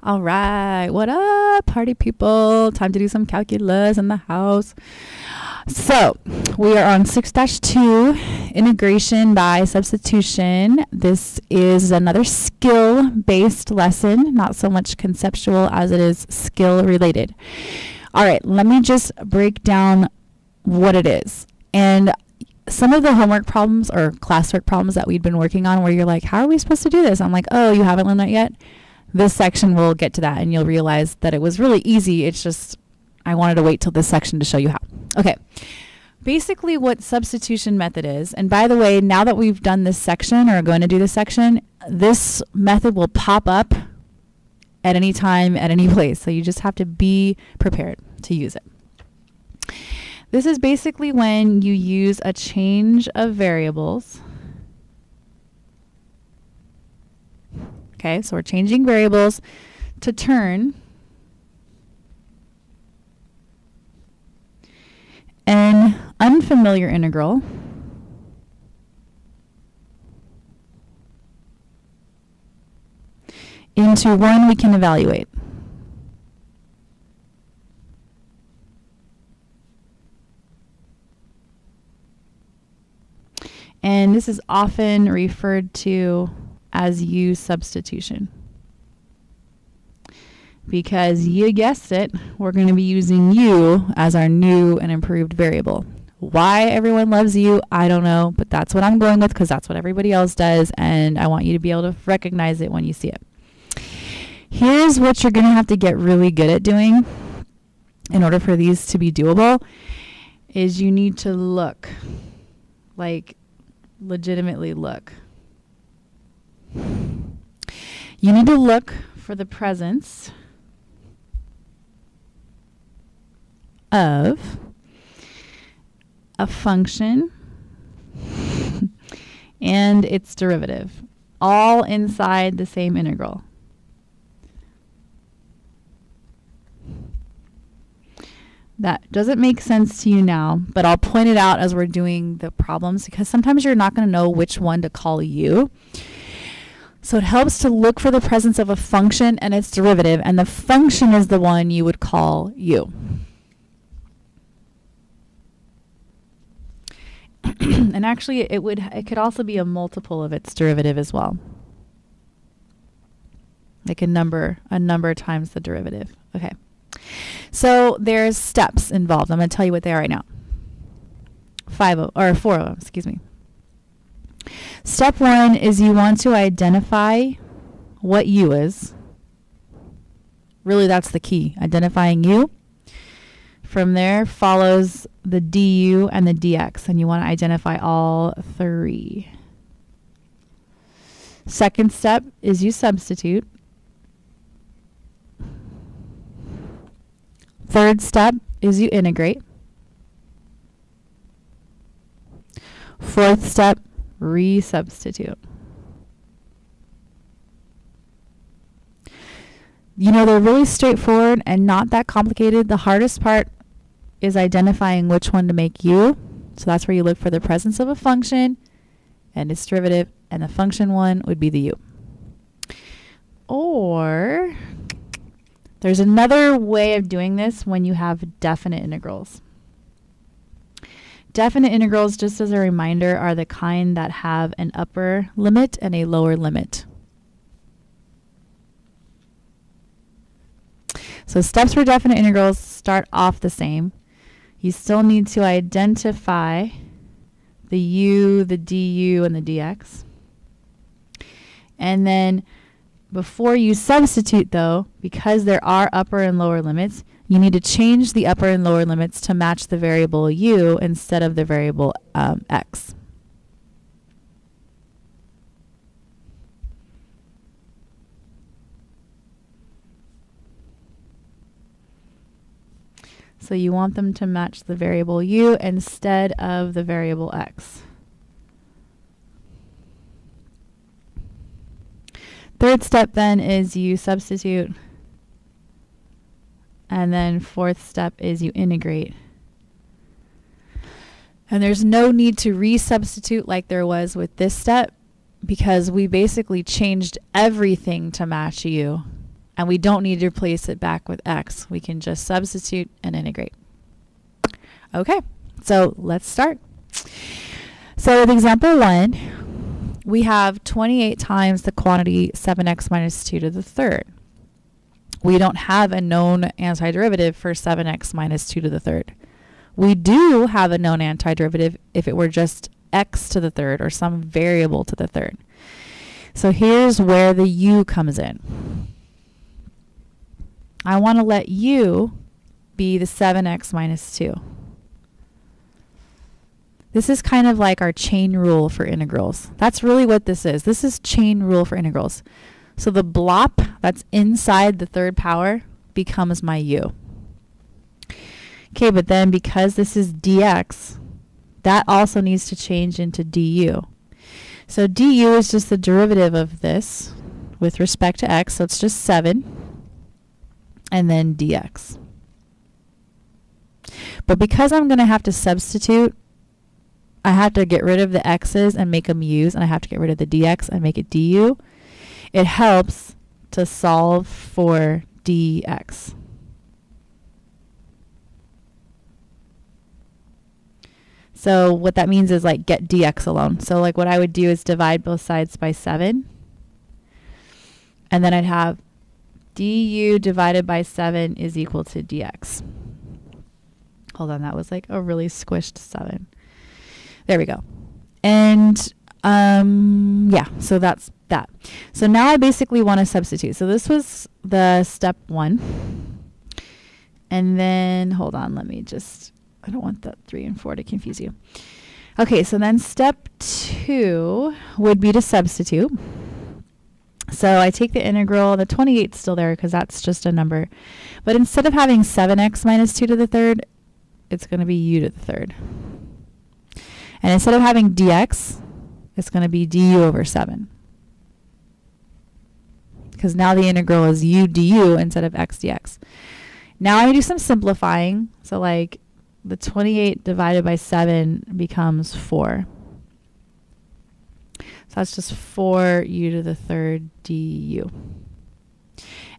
All right, what up, party people? Time to do some calculus in the house. So, we are on 6-2, integration by substitution. This is another skill-based lesson, not so much conceptual as it is skill-related. All right, let me just break down what it is. And some of the homework problems or classwork problems that we'd been working on where you're like, how are we supposed to do this? I'm like, oh, you haven't learned that yet? This section will get to that and you'll realize that it was really easy. It's just I wanted to wait till this section to show you how. Okay. Basically what substitution method is, and by the way, now that we've done this section or are going to do this section, this method will pop up at any time, at any place. So you just have to be prepared to use it. This is basically when you use a change of variables. Okay, so we're changing variables to turn an unfamiliar integral into one we can evaluate. And this is often referred to as U substitution. Because you guessed it, we're going to be using U as our new and improved variable. Why everyone loves U, I don't know, but that's what I'm going with because that's what everybody else does, and I want you to be able to recognize it when you see it. Here's what you're going to have to get really good at doing in order for these to be doable, is you need to look, like legitimately look. You need to look for the presence of a function and its derivative, all inside the same integral. That doesn't make sense to you now, but I'll point it out as we're doing the problems because sometimes you're not going to know which one to call U. So it helps to look for the presence of a function and its derivative, and the function is the one you would call U. And actually it could also be a multiple of its derivative as well. Like a number times the derivative. Okay. So there's steps involved. I'm going to tell you what they are right now. 4 of them, excuse me. Step 1 is you want to identify what U is. Really, that's the key, identifying U. From there follows the du and the dx, and you want to identify all 3. Second step is you substitute. Third step is you integrate. Fourth step, resubstitute. You know, they're really straightforward and not that complicated. The hardest part is identifying which one to make U. So that's where you look for the presence of a function and its derivative, and the function one would be the U. Or there's another way of doing this when you have definite integrals. Definite integrals, just as a reminder, are the kind that have an upper limit and a lower limit. So steps for definite integrals start off the same. You still need to identify the u, the du, and the dx. And then before you substitute, though, because there are upper and lower limits, you need to change the upper and lower limits to match the variable u instead of the variable x. So you want them to match the variable u instead of the variable x. Third step then is you substitute. And then fourth step is you integrate. And there's no need to resubstitute like there was with this step because we basically changed everything to match u. And we don't need to replace it back with x. We can just substitute and integrate. Okay, so let's start. So with example 1, we have 28 times the quantity 7x minus 2 to the third. We don't have a known antiderivative for 7x minus 2 to the third. We do have a known antiderivative if it were just x to the third or some variable to the third. So here's where the u comes in. I want to let u be the 7x minus 2. This is kind of like our chain rule for integrals. That's really what this is. This is chain rule for integrals. So the blop that's inside the third power becomes my u. Okay, but then because this is dx, that also needs to change into du. So du is just the derivative of this with respect to x, so it's just 7, and then dx. But because I'm going to have to substitute, I have to get rid of the x's and make them u's, and I have to get rid of the dx and make it du. It helps to solve for dx. So what that means is like get dx alone. So like what I would do is divide both sides by 7. And then I'd have du divided by 7 is equal to dx. Hold on, that was like a really squished 7. There we go. And yeah, so that's that. So now I basically want to substitute. So this was the step 1. And then, hold on, let me just, I don't want that 3 and 4 to confuse you. Okay, so then step 2 would be to substitute. So I take the integral, the 28 is still there because that's just a number. But instead of having 7x minus 2 to the third, it's going to be u to the third. And instead of having dx, it's going to be du over 7. Because now the integral is u du instead of x dx. Now I do some simplifying. So like the 28 divided by 7 becomes 4. So that's just 4 u to the third du.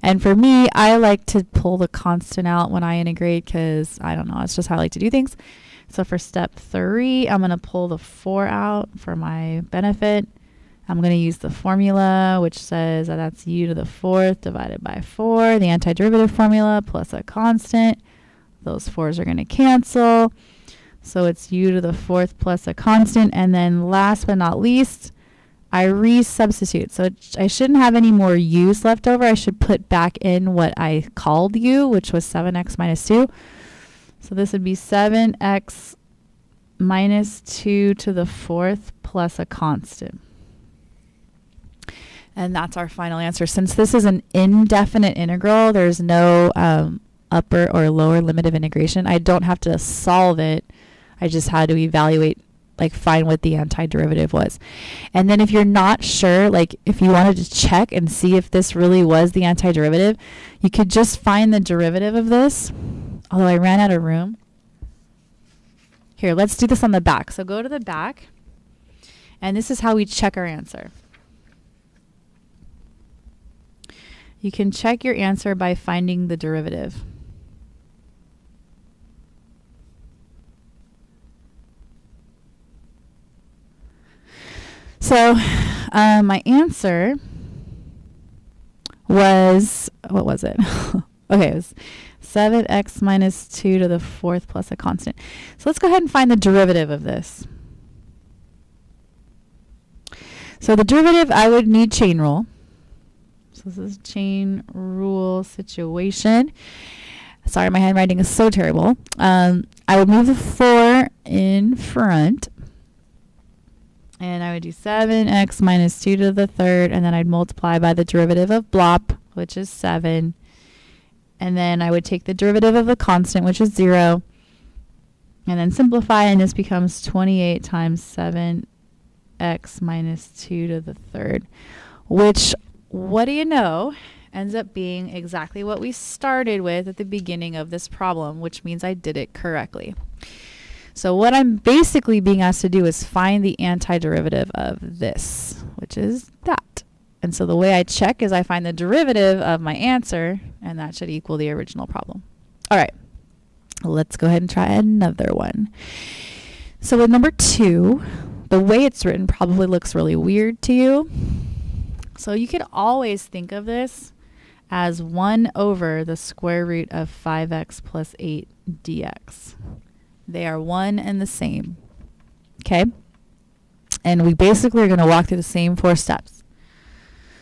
And for me, I like to pull the constant out when I integrate because, I don't know, it's just how I like to do things. So for step 3, I'm going to pull the 4 out for my benefit. I'm going to use the formula, which says that that's u to the 4th divided by 4, the antiderivative formula, plus a constant. Those 4's are going to cancel. So it's u to the 4th plus a constant. And then last but not least, I resubstitute. So I shouldn't have any more u's left over. I should put back in what I called u, which was 7x minus 2. So this would be 7x minus 2 to the 4th plus a constant. And that's our final answer. Since this is an indefinite integral, there's no upper or lower limit of integration. I don't have to solve it. I just had to evaluate, like find what the antiderivative was. And then if you're not sure, like if you wanted to check and see if this really was the antiderivative, you could just find the derivative of this. Although I ran out of room. Here, let's do this on the back. So go to the back. And this is how we check our answer. You can check your answer by finding the derivative. So my answer was, what was it? Okay, it was 7x minus 2 to the 4th plus a constant. So let's go ahead and find the derivative of this. So the derivative, I would need chain rule. So this is chain rule situation. Sorry, my handwriting is so terrible. I would move the 4 in front. And I would do 7x minus 2 to the 3rd. And then I'd multiply by the derivative of blop, which is 7. And then I would take the derivative of the constant, which is 0. And then simplify. And this becomes 28 times 7x minus 2 to the 3rd. Which, what do you know, ends up being exactly what we started with at the beginning of this problem, which means I did it correctly. So what I'm basically being asked to do is find the antiderivative of this, which is that. And so the way I check is I find the derivative of my answer, and that should equal the original problem. All right, let's go ahead and try another one. So with number 2, the way it's written probably looks really weird to you. So you could always think of this as 1 over the square root of 5x plus 8 dx. They are one and the same. Okay? And we basically are going to walk through the same 4 steps.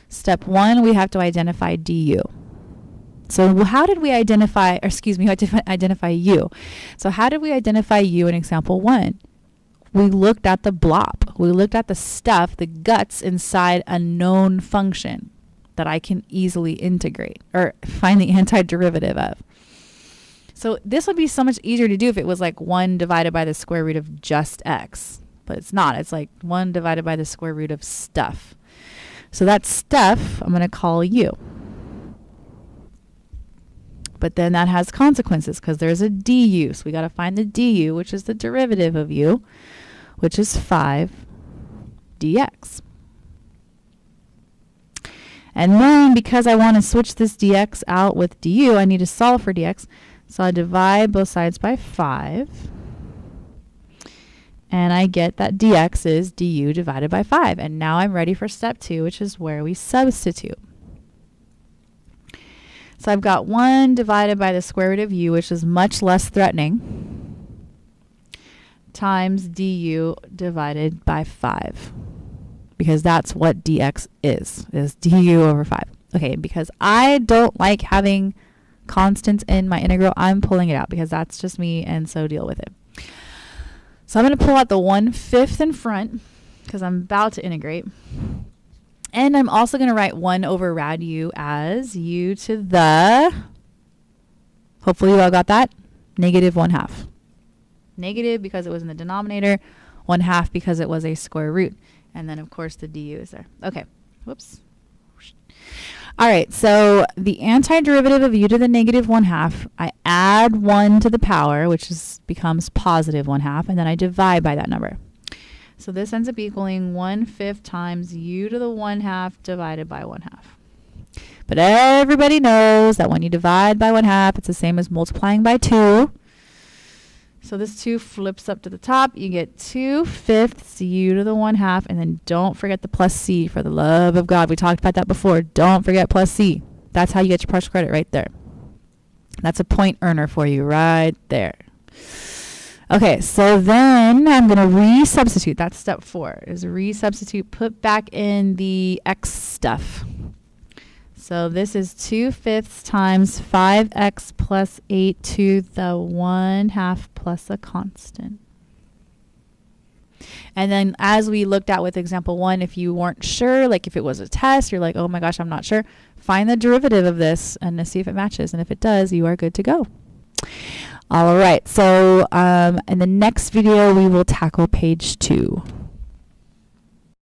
Step 1, we have to identify du. So how did we identify, identify u? So how did we identify u in example 1? We looked at the blob. We looked at the stuff, the guts inside a known function that I can easily integrate or find the antiderivative of. So this would be so much easier to do if it was like 1 divided by the square root of just x. But it's not. It's like 1 divided by the square root of stuff. So that stuff I'm going to call u. But then that has consequences because there's a du. So we got to find the du, which is the derivative of u, which is 5 dx. And then because I want to switch this dx out with du, I need to solve for dx. So I divide both sides by 5. And I get that dx is du divided by 5. And now I'm ready for step 2, which is where we substitute. So I've got 1 divided by the square root of u, which is much less threatening, times du divided by 5. Because that's what dx is du over 5. Okay, because I don't like having constants in my integral, I'm pulling it out because that's just me, and so deal with it. So I'm going to pull out the 1/5 in front because I'm about to integrate. And I'm also going to write 1 over rad u as u to the, hopefully you all got that, negative 1/2. Negative because it was in the denominator, 1/2 because it was a square root. And then, of course, the du is there. Okay. Whoops. All right. So the antiderivative of u to the negative 1/2, I add 1 to the power, which becomes positive 1/2, and then I divide by that number. So this ends up equaling 1/5 times u to the 1/2 divided by 1/2. But everybody knows that when you divide by 1/2, it's the same as multiplying by 2. So this 2 flips up to the top. You get 2/5 u to the 1/2, and then don't forget the plus c, for the love of God. We talked about that before. Don't forget plus c. That's how you get your partial credit right there. That's a point earner for you right there. Okay, so then I'm going to resubstitute. That's step 4, is resubstitute, put back in the x stuff. So this is 2/5 times 5x plus 8 to the 1/2 plus a constant. And then as we looked at with example 1, if you weren't sure, like if it was a test, you're like, oh my gosh, I'm not sure, find the derivative of this and see if it matches. And if it does, you are good to go. All right, so in the next video, we will tackle page 2.